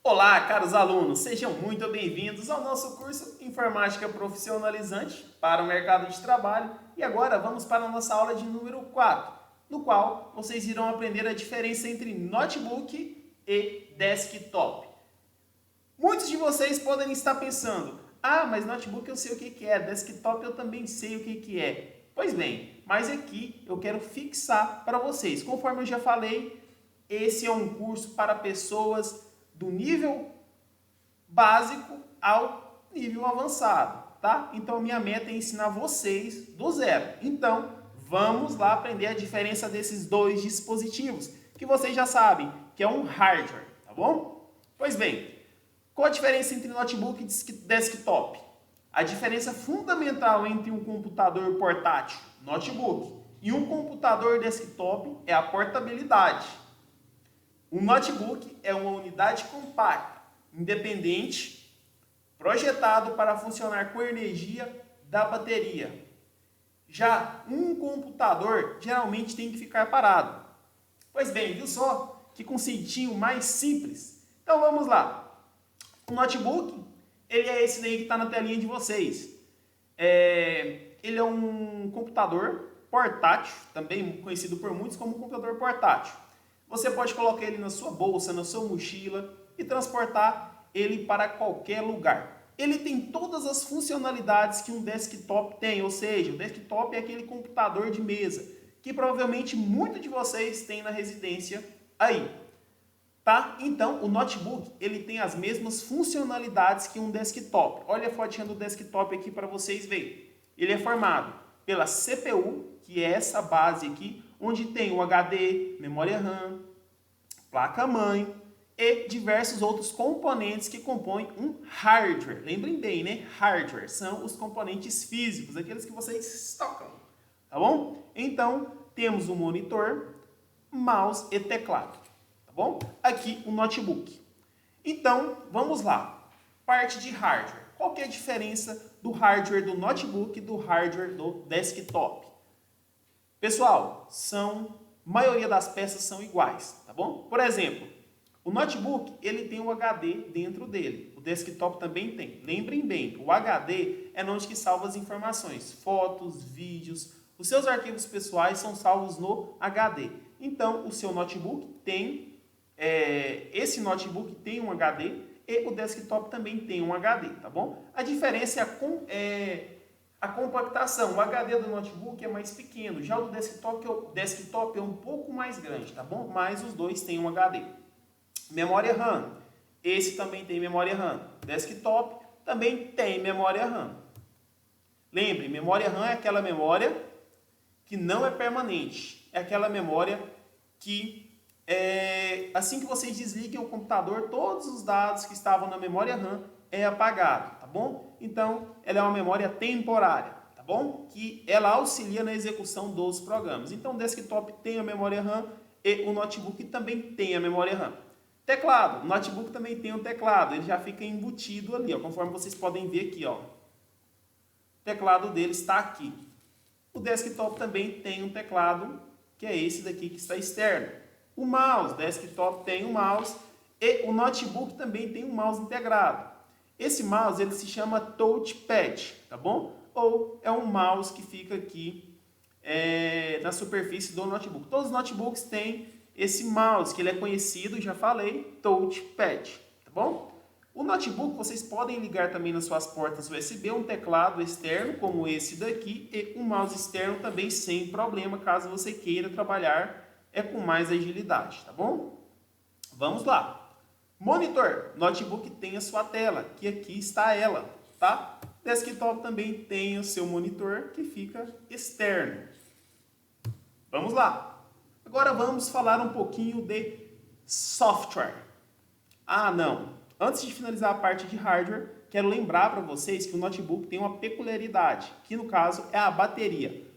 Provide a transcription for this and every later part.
Olá, caros alunos, sejam muito bem-vindos ao nosso curso Informática Profissionalizante para o Mercado de Trabalho. E agora vamos para a nossa aula de número 4, no qual vocês irão aprender a diferença entre notebook e desktop. Muitos de vocês podem estar pensando, mas notebook eu sei o que é, desktop eu também sei o que é. Pois bem, mas aqui eu quero fixar para vocês. Conforme eu já falei, esse é um curso para pessoas do nível básico ao nível avançado, tá? Então, minha meta é ensinar vocês do zero. Então, vamos lá aprender a diferença desses dois dispositivos, que vocês já sabem que é um hardware, tá bom? Pois bem, qual a diferença entre notebook e desktop? A diferença fundamental entre um computador portátil, notebook, e um computador desktop é a portabilidade. Um notebook é uma unidade compacta, independente, projetado para funcionar com energia da bateria. Já um computador geralmente tem que ficar parado. Pois bem, viu só que conceitinho mais simples? Então vamos lá. O notebook, ele é esse daí que está na telinha de vocês. Ele é um computador portátil, também conhecido por muitos como computador portátil. Você pode colocar ele na sua bolsa, na sua mochila e transportar ele para qualquer lugar. Ele tem todas as funcionalidades que um desktop tem, ou seja, o desktop é aquele computador de mesa que provavelmente muitos de vocês têm na residência aí. Tá? Então, o notebook ele tem as mesmas funcionalidades que um desktop. Olha a fotinha do desktop aqui para vocês verem. Ele é formado pela CPU, que é essa base aqui, onde tem o HD, memória RAM, placa-mãe e diversos outros componentes que compõem um hardware. Lembrem bem, né? Hardware são os componentes físicos, aqueles que vocês tocam, tá bom? Então, temos um monitor, mouse e teclado, tá bom? Aqui o notebook. Então, vamos lá. Parte de hardware. Qual que é a diferença do hardware do notebook e do hardware do desktop? Pessoal, maioria das peças são iguais, tá bom? Por exemplo, o notebook, ele tem o HD dentro dele. O desktop também tem. Lembrem bem, o HD é onde que salva as informações, fotos, vídeos, os seus arquivos pessoais são salvos no HD. Então, o seu notebook tem, esse notebook tem um HD e o desktop também tem um HD, tá bom? A diferença é a compactação. O HD do notebook é mais pequeno, já o desktop é um pouco mais grande, tá bom? Mas os dois têm um HD. Memória RAM, esse também tem memória RAM. Desktop também tem memória RAM. Lembre, memória RAM é aquela memória que não é permanente. É aquela memória que, assim que vocês desliguem o computador, todos os dados que estavam na memória RAM é apagado, tá bom? Então, ela é uma memória temporária, tá bom? Que ela auxilia na execução dos programas. Então, o desktop tem a memória RAM e o notebook também tem a memória RAM. Teclado, o notebook também tem um teclado, ele já fica embutido ali, ó, conforme vocês podem ver aqui, ó. O teclado dele está aqui. O desktop também tem um teclado, que é esse daqui que está externo. O mouse, desktop tem um mouse e o notebook também tem um mouse integrado. Esse mouse ele se chama touchpad, tá bom? Ou é um mouse que fica aqui na superfície do notebook. Todos os notebooks têm esse mouse, que ele é conhecido, já falei, touchpad, tá bom? O notebook vocês podem ligar também nas suas portas USB um teclado externo, como esse daqui, e um mouse externo também sem problema, caso você queira trabalhar com mais agilidade, tá bom? Vamos lá. Monitor, notebook tem a sua tela, que aqui está ela, tá? Desktop também tem o seu monitor, que fica externo. Vamos lá. Agora vamos falar um pouquinho de software. Não. Antes de finalizar a parte de hardware, quero lembrar para vocês que o notebook tem uma peculiaridade, que no caso é a bateria.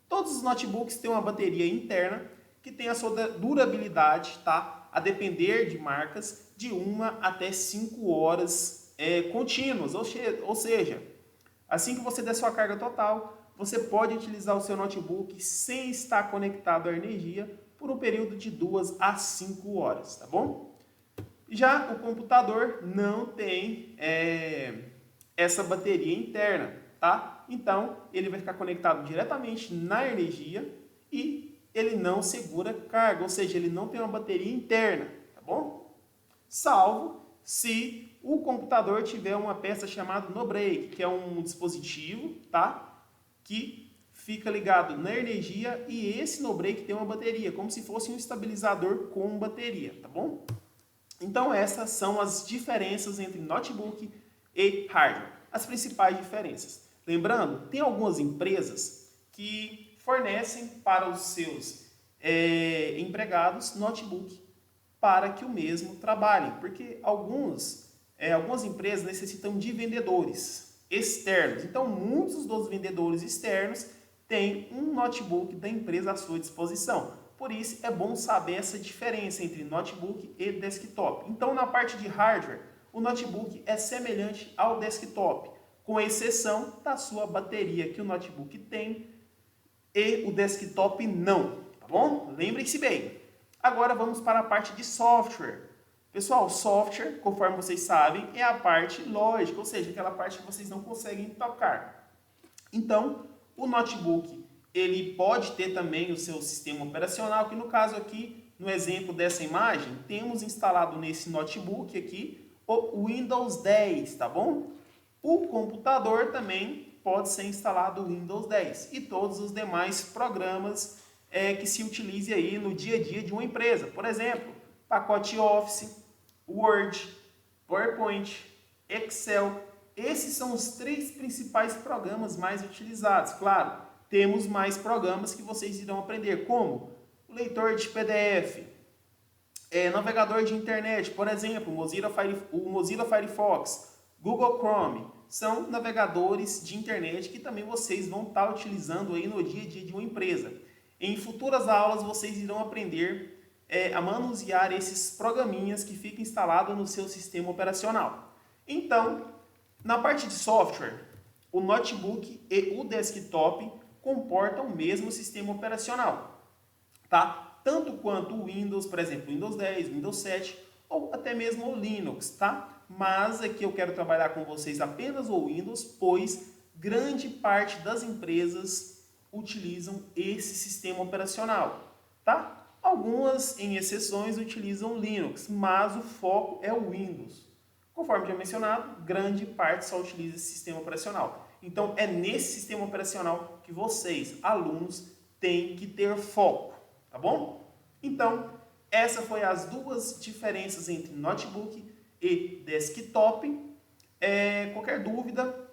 Todos os notebooks têm uma bateria interna que tem a sua durabilidade, tá? A depender de marcas, de 1 até 5 horas contínuas. Ou seja, assim que você der sua carga total, você pode utilizar o seu notebook sem estar conectado à energia por um período de 2 a 5 horas, tá bom? Já o computador não tem essa bateria interna, tá? Então, ele vai ficar conectado diretamente na energia e ele não segura carga, ou seja, ele não tem uma bateria interna, tá bom? Salvo se o computador tiver uma peça chamada no-break, que é um dispositivo, tá? Que fica ligado na energia e esse no-break tem uma bateria, como se fosse um estabilizador com bateria, tá bom? Então essas são as diferenças entre notebook e hardware, as principais diferenças. Lembrando, tem algumas empresas que fornecem para os seus empregados notebook para que o mesmo trabalhem, porque algumas empresas necessitam de vendedores externos. Então, muitos dos vendedores externos têm um notebook da empresa à sua disposição. Por isso, é bom saber essa diferença entre notebook e desktop. Então, na parte de hardware, o notebook é semelhante ao desktop, com exceção da sua bateria que o notebook tem e o desktop não, tá bom? Lembrem-se bem. Agora vamos para a parte de software. Pessoal, software, conforme vocês sabem, é a parte lógica, ou seja, aquela parte que vocês não conseguem tocar. Então, o notebook, ele pode ter também o seu sistema operacional, que no caso aqui, no exemplo dessa imagem, temos instalado nesse notebook aqui o Windows 10, tá bom? O computador também pode ser instalado o Windows 10 e todos os demais programas que se utilize aí no dia a dia de uma empresa. Por exemplo, pacote Office, Word, PowerPoint, Excel. Esses são os 3 principais programas mais utilizados. Claro, temos mais programas que vocês irão aprender, como o leitor de PDF, navegador de internet, por exemplo, o Mozilla Firefox, Google Chrome. São navegadores de internet que também vocês vão estar utilizando aí no dia a dia de uma empresa. Em futuras aulas vocês irão aprender a manusear esses programinhas que ficam instalados no seu sistema operacional. Então, na parte de software, o notebook e o desktop comportam o mesmo sistema operacional, tá? Tanto quanto o Windows, por exemplo, Windows 10, Windows 7 ou até mesmo o Linux, tá? Mas aqui eu quero trabalhar com vocês apenas o Windows, pois grande parte das empresas utilizam esse sistema operacional, tá? Algumas, em exceções, utilizam Linux, mas o foco é o Windows. Conforme já mencionado, grande parte só utiliza esse sistema operacional. Então, é nesse sistema operacional que vocês, alunos, têm que ter foco, tá bom? Então, essa foi as 2 diferenças entre notebook e desktop. Qualquer dúvida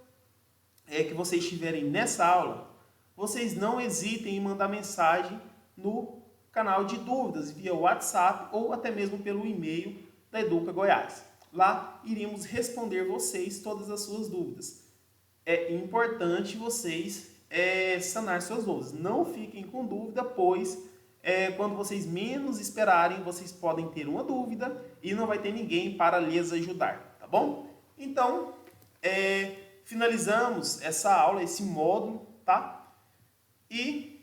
que vocês tiverem nessa aula, vocês não hesitem em mandar mensagem no canal de dúvidas via WhatsApp ou até mesmo pelo e-mail da Educa Goiás. Lá iremos responder vocês todas as suas dúvidas. É importante vocês sanar suas dúvidas. Não fiquem com dúvida, pois quando vocês menos esperarem, vocês podem ter uma dúvida e não vai ter ninguém para lhes ajudar, tá bom? Então, finalizamos essa aula, esse módulo, tá? E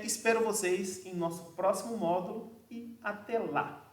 espero vocês em nosso próximo módulo e até lá!